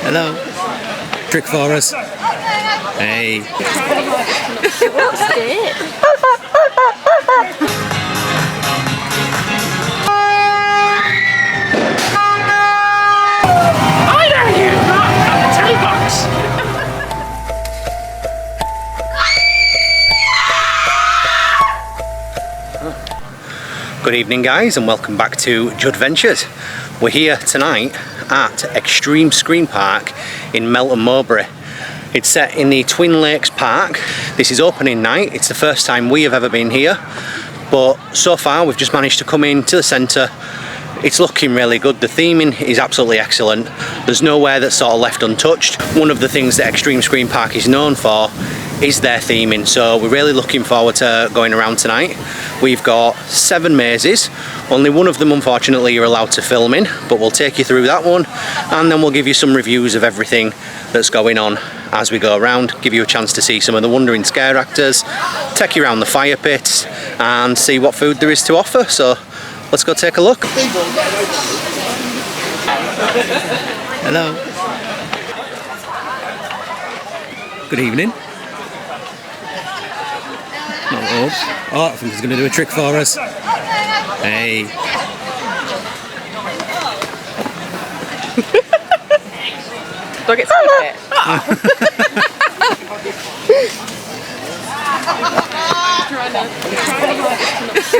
Hello. Trick for us. Hey. What's it? Hi there, you lot at the telly box. Good evening, guys, and welcome back to Judventures. We're here tonight at Xtreme Scream Park in Melton Mowbary. It's set in the Twin Lakes Park. This is opening night. It's the first time we have ever been here, but so far we've just managed to come into the centre. It's looking really good. The theming is absolutely excellent. There's nowhere that's sort of left untouched. One of the things that Xtreme Scream Park is known for is their theming, so we're really looking forward to going around tonight. We've got 7 mazes. Only one of them, unfortunately, you're allowed to film in, but we'll take you through that one, and then we'll give you some reviews of everything that's going on as we go around, give you a chance to see some of the wandering scare actors, take you around the fire pits, and see what food there is to offer. So let's go take a look. Hello. Good evening. Oh, I think he's going to do a trick for us. Hey. Do I get to keep it?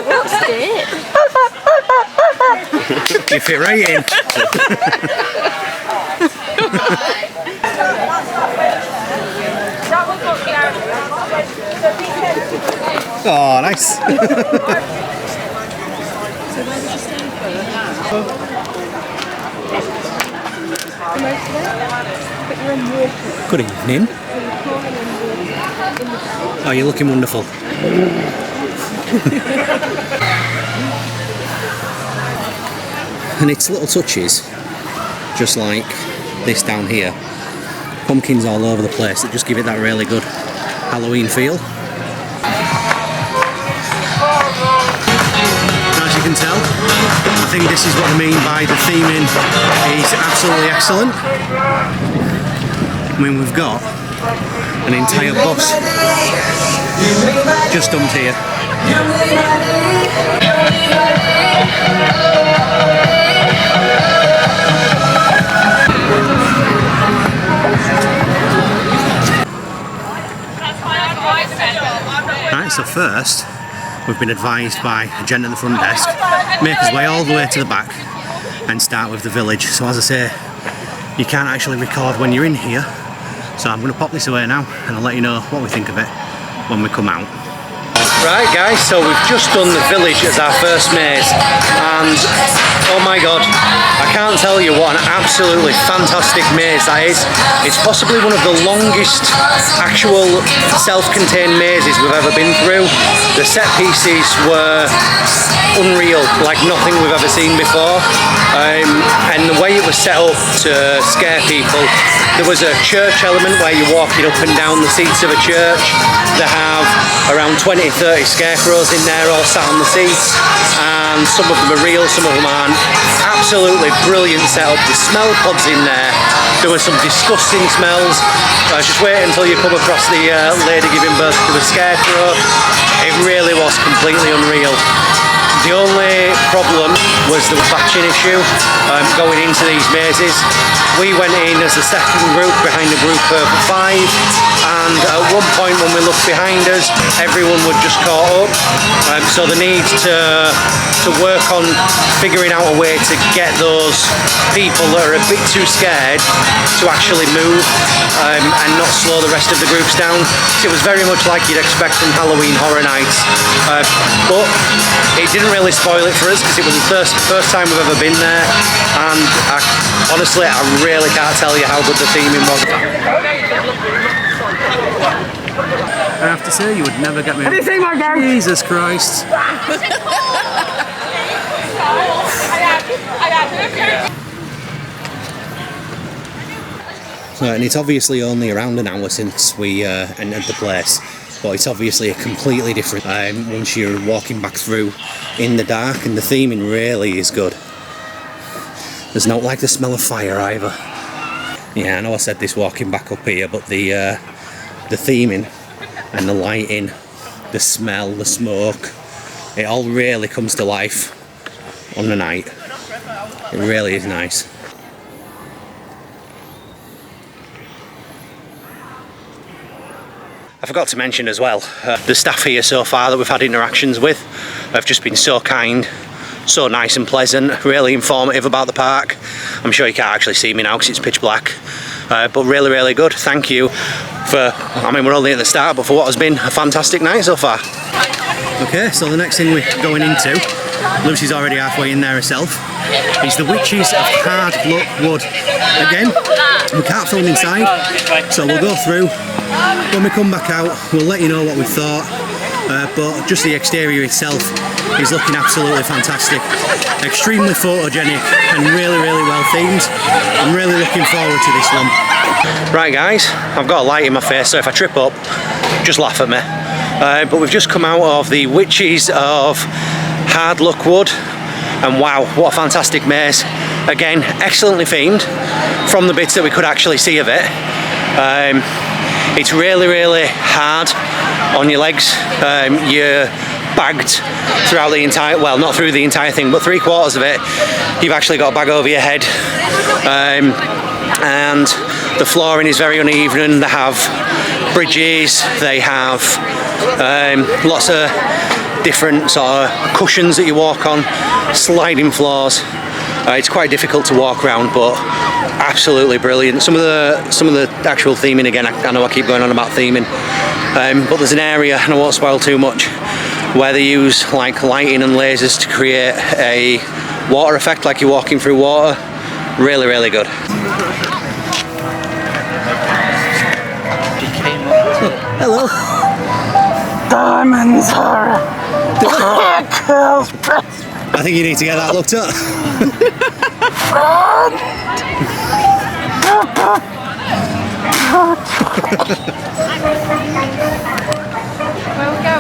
What's it? You fit right in. Oh, nice. Good evening. Oh, you're looking wonderful. And it's little touches, just like this down here. Pumpkins all over the place that just give it that really good Halloween feel. As you can tell, I think this is what I mean by the theming is absolutely excellent. I mean, we've got an entire bus just dumped here. Right, so first we've been advised by a gent at the front desk, make his way all the way to the back and start with the village. So as I say, you can't actually record when you're in here, so I'm going to pop this away now and I'll let you know what we think of it when we come out. Right guys, so we've just done the village as our first maze, and oh my god, I can't tell you what an absolutely fantastic maze that is. It's possibly one of the longest actual self-contained mazes we've ever been through. The set pieces were unreal, like nothing we've ever seen before, and the way it was set up to scare people. There was a church element where you're walking up and down the seats of a church. They have around 20-30 scarecrows in there all sat on the seats, and some of them are real, some of them aren't. Absolutely brilliant setup. The smell pods in there, there were some disgusting smells. I was just waiting until you come across the lady giving birth to a scarecrow. It really was completely unreal. The only problem was the batching issue going into these mazes. We went in as the second group behind a group of 5, and at one point when we looked behind us, everyone would just caught up. So the need to work on figuring out a way to get those people that are a bit too scared to actually move and not slow the rest of the groups down. So it was very much like you'd expect from Halloween Horror Nights, but it didn't really spoil it for us because it was the first time we've ever been there, and honestly I really can't tell you how good the theming was. I have to say, you would never get me. Have you seen my dog? Jesus Christ. So, and it's obviously only around an hour since we entered the place, but it's obviously a completely different once you're walking back through in the dark, and the theming really is good. There's not like the smell of fire either. Yeah, I know I said this walking back up here, but the theming and the lighting, the smell, the smoke, it all really comes to life on the night. It really is nice. I forgot to mention as well, the staff here so far that we've had interactions with have just been so kind, so nice and pleasant, really informative about the park. I'm sure you can't actually see me now because it's pitch black, but really, really good. Thank you for, I mean, we're only at the start, but for what has been a fantastic night so far. Okay, so the next thing we're going into, Luci's already halfway in there herself, is the Witches of Hard Luck Wood. Again, we can't film inside, so we'll go through. When we come back out, we'll let you know what we thought, but just the exterior itself is looking absolutely fantastic. Extremely photogenic and really, really well themed. I'm really looking forward to this one. Right guys, I've got a light in my face, so if I trip up, just laugh at me. But we've just come out of the Witches of Hard Luck Wood, and wow, what a fantastic maze. Again, excellently themed from the bits that we could actually see of it. It's really, really hard on your legs. You're bagged throughout the entire, well, not through the entire thing, but 3/4 of it. You've actually got a bag over your head. And the flooring is very uneven. They have bridges, they have lots of different sort of cushions that you walk on, sliding floors. It's quite difficult to walk around, but absolutely brilliant. Some of the actual theming, again, I know I keep going on about theming, but there's an area, and I won't spoil too much, where they use like lighting and lasers to create a water effect, like you're walking through water. Really, really good. Hello. Diamonds are girl's best. I think you need to get that looked up.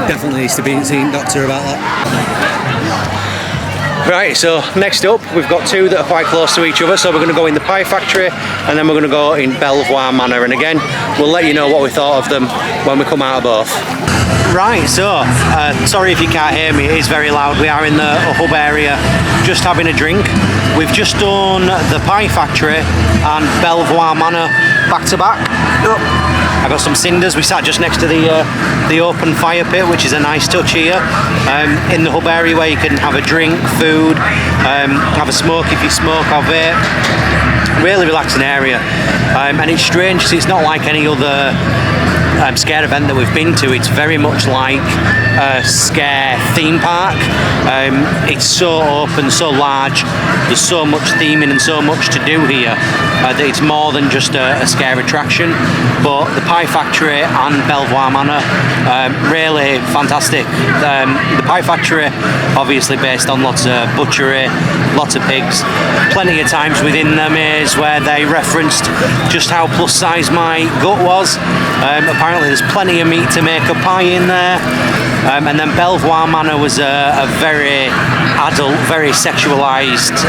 Definitely needs to be seen Doctor about that. Right, so next up we've got two that are quite close to each other, so we're going to go in the Pie Factory and then we're going to go in Belvoir Manor, and again we'll let you know what we thought of them when we come out of both. Right, so sorry if you can't hear me, it is very loud. We are in the hub area just having a drink. We've just done the Pie Factory and Belvoir Manor back to back. I got some cinders. We sat just next to the open fire pit, which is a nice touch here in the hub area, where you can have a drink, food, have a smoke if you smoke or vape. Really relaxing area, and it's strange because it's not like any other scare event that we've been to. It's very much like a scare theme park. It's so open, so large, there's so much theming and so much to do here that it's more than just a scare attraction. But the Pie Factory and Belvoir Manor, really fantastic. The Pie Factory obviously based on lots of butchery, lots of pigs, plenty of times within the maze where they referenced just how plus size my gut was. Apparently there's plenty of meat to make a pie in there. And then Belvoir Manor was a very adult, very sexualised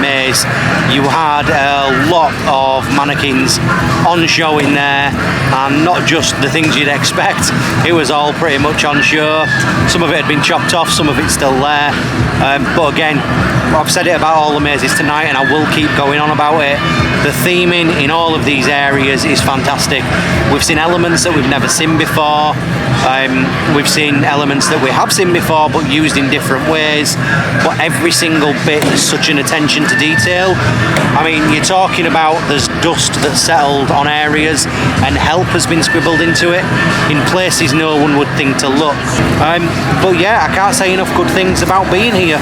maze. You had a lot of mannequins on show in there, and not just the things you'd expect. It was all pretty much on show. Some of it had been chopped off, some of it's still there. But again, I've said it about all the mazes tonight, and I will keep going on about it. The theming in all of these areas is fantastic. We've seen elements that we've never seen before. We've seen elements that we have seen before, but used in different ways. But every single bit is such an attention to detail. I mean, you're talking about there's dust that's settled on areas, and help has been scribbled into it in places no one would think to look. But yeah, I can't say enough good things about being here.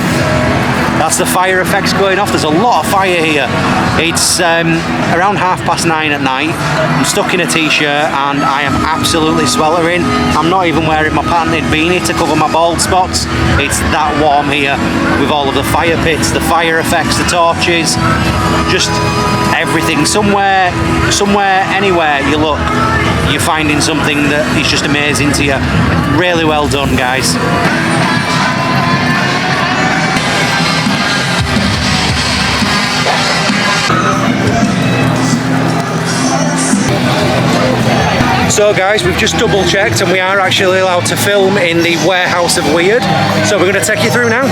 That's the fire effects going off. There's a lot of fire here. It's around 9:30 at night. I'm stuck in a t-shirt and I am absolutely sweltering. I'm not even wearing my patented beanie to cover my bald spots. It's that warm here with all of the fire pits, the fire effects, the torches, just everything. Somewhere, anywhere you look, you're finding something that is just amazing to you. Really well done, guys. So guys, we've just double checked and we are actually allowed to film in the Warehouse of Weird. So we're going to take you through now.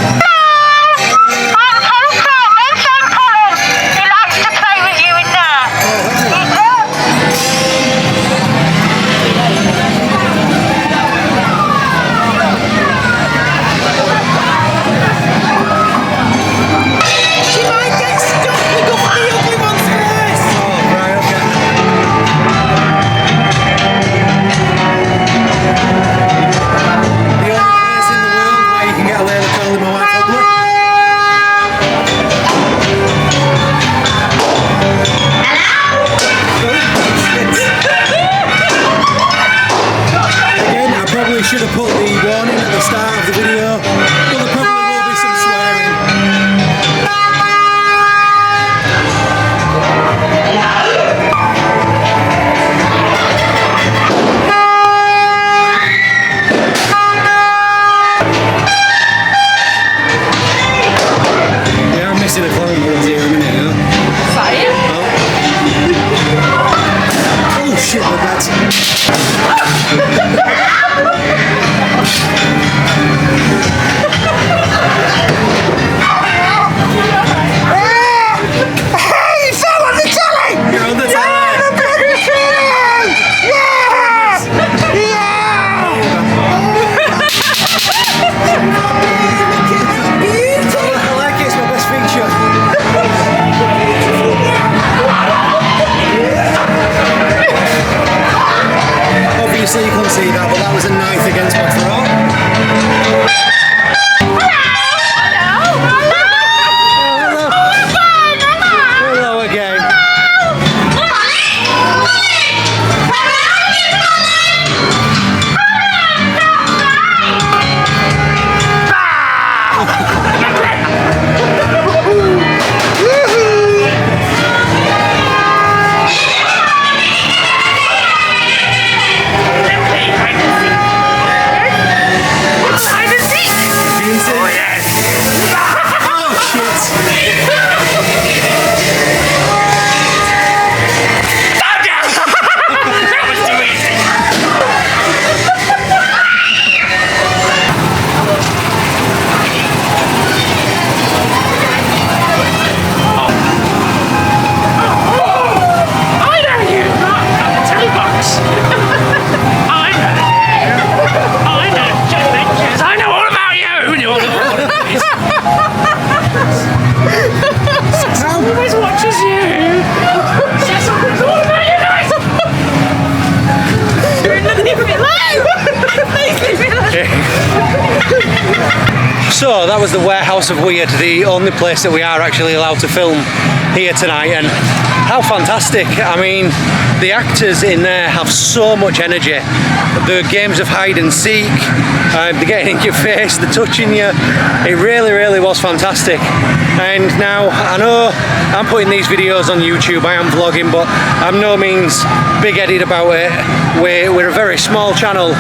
Should have put the warning at the start of the video, but there probably will be some swearing. Yeah, I'm missing a clown here a minute ago. Fire? Oh shit, look at that. Obviously you couldn't see that, but that was a knife against my throat. Hello again. So that was the Warehouse of Weird, the only place that we are actually allowed to film here tonight, and how fantastic. I mean, the actors in there have so much energy. The games of hide and seek, the getting in your face, the touching you, it really was fantastic. And now I know I'm putting these videos on YouTube, I am vlogging, but I'm no means big-headed about it. We're a very small channel,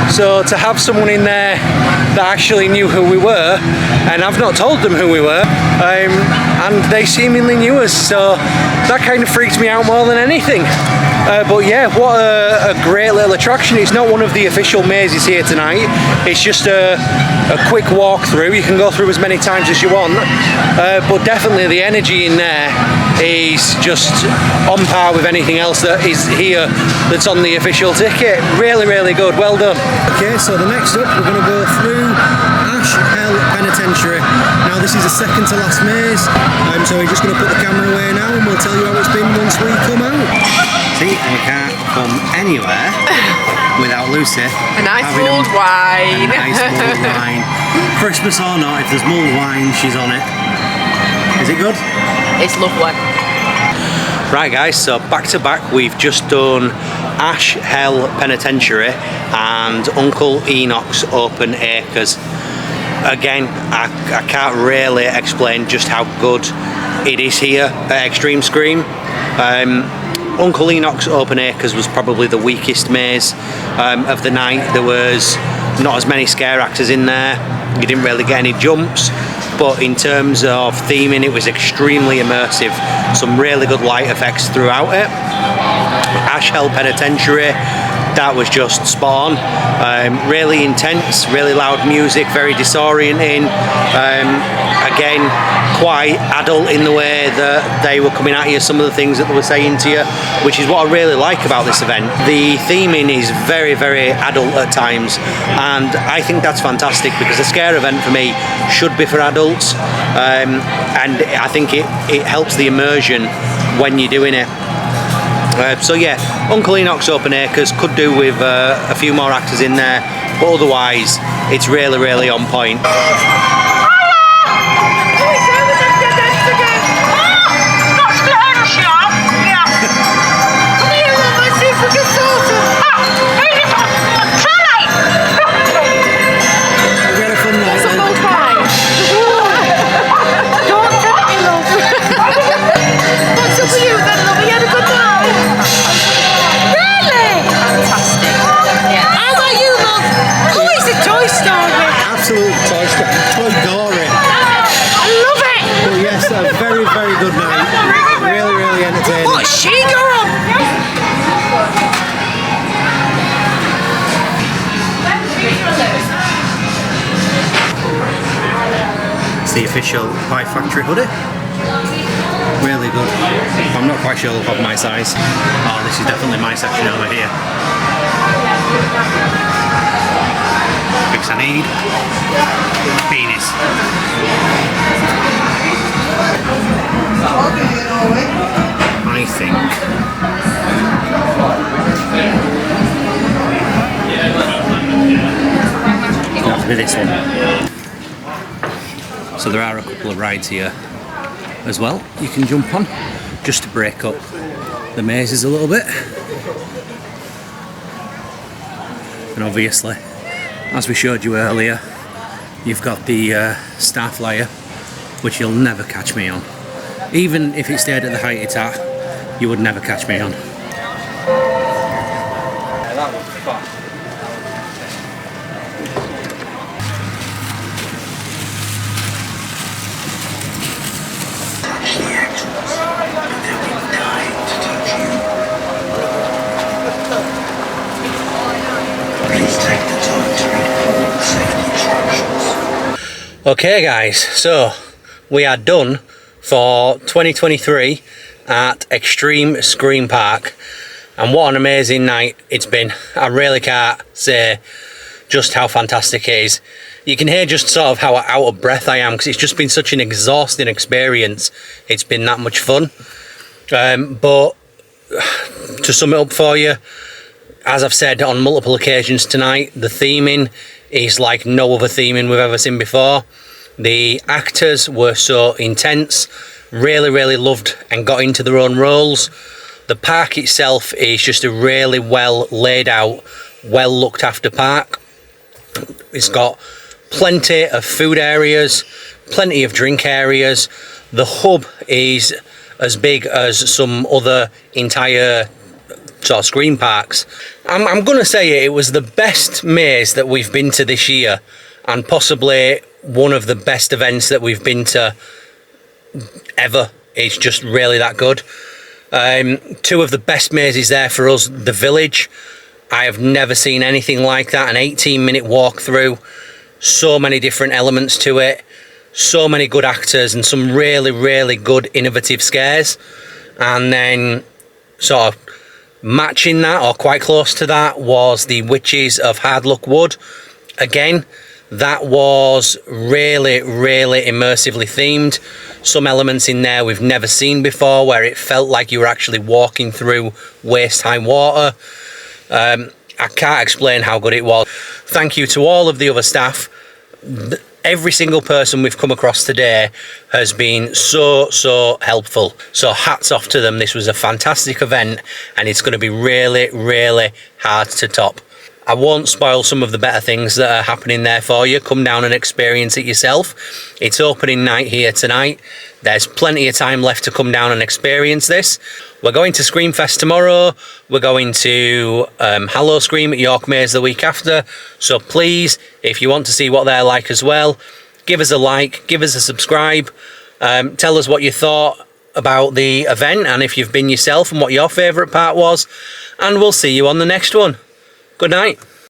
so to have someone in there that actually knew who we were, and I've not told them who we were, and they seemingly knew us, so that kind of freaked me out more than anything. But yeah, what a great little attraction. It's not one of the official mazes here tonight, it's just a quick walk through. You can go through as many times as you want, but definitely the energy in there is just on par with anything else that is here that's on the official ticket. Really good, well done. Okay, so the next up we're going to go through Ash Hell Penitentiary. Now this is the second to last maze, so we're just going to put the camera away now and we'll tell you how it's been once we come out. See, we can't come anywhere without Lucy. A nice mulled wine. A nice mulled wine. Christmas or not, if there's mulled wine, she's on it. Is it good? It's lovely. Right guys, so back to back we've just done Ash Hell Penitentiary and Uncle Enoch's Open Acres. Again, I can't really explain just how good it is here at Xtreme Scream. Uncle Enoch's Open Acres was probably the weakest maze of the night. There was not as many scare actors in there. You didn't really get any jumps, but in terms of theming it was extremely immersive. Some really good light effects throughout it. Ash Hell Penitentiary that was just spot on. Really intense, really loud music, very disorienting. Again, quite adult in the way that they were coming at you, some of the things that they were saying to you, which is what I really like about this event. The theming is very, very adult at times, and I think that's fantastic because a scare event for me should be for adults, and I think it helps the immersion when you're doing it. So yeah, Uncle Enoch's Open Acres could do with a few more actors in there, but otherwise it's really, really on point. Very, very good night. Really, really entertaining. What's she got? It's the official Pie Factory hoodie. Really good. I'm not quite sure of my size. Oh, this is definitely my section over here. Fix I need. Penis. I think it'll have to be this one. So there are a couple of rides here as well you can jump on just to break up the mazes a little bit. And obviously, as we showed you earlier, you've got the Starflyer, which you'll never catch me on. Even if it stayed at the height it's at, you would never catch me on. That was fun. Okay guys, so we are done for 2023 at Xtreme Scream Park, and what an amazing night it's been. I really can't say just how fantastic it is. You can hear just sort of how out of breath I am because it's just been such an exhausting experience. It's been that much fun, but to sum it up for you, as I've said on multiple occasions tonight, the theming is like no other theming we've ever seen before. The actors were so intense, really loved and got into their own roles. The park itself is just a really well laid out, well looked after park. It's got plenty of food areas, plenty of drink areas. The hub is as big as some other entire sort of screen parks. I'm going to say it was the best maze that we've been to this year, and possibly one of the best events that we've been to ever. It's just really that good. Two of the best mazes there for us, the village. I have never seen anything like that. An 18-minute walk through, so many different elements to it, so many good actors and some really good innovative scares. And then sort of matching that, or quite close to that, was the Witches of Hard Luck Wood. Again, that was really immersively themed. Some elements in there we've never seen before, where it felt like you were actually walking through waist-high water. I can't explain how good it was. Thank you to all of the other staff. Every single person we've come across today has been so helpful. So hats off to them. This was a fantastic event, and it's going to be really hard to top. I won't spoil some of the better things that are happening there for you. Come down and experience it yourself. It's opening night here tonight. There's plenty of time left to come down and experience this. We're going to Screamfest tomorrow. We're going to Hallow Scream at York Maze the week after. So please, if you want to see what they're like as well, give us a like, give us a subscribe. Tell us what you thought about the event and if you've been yourself and what your favourite part was. And we'll see you on the next one. Good night.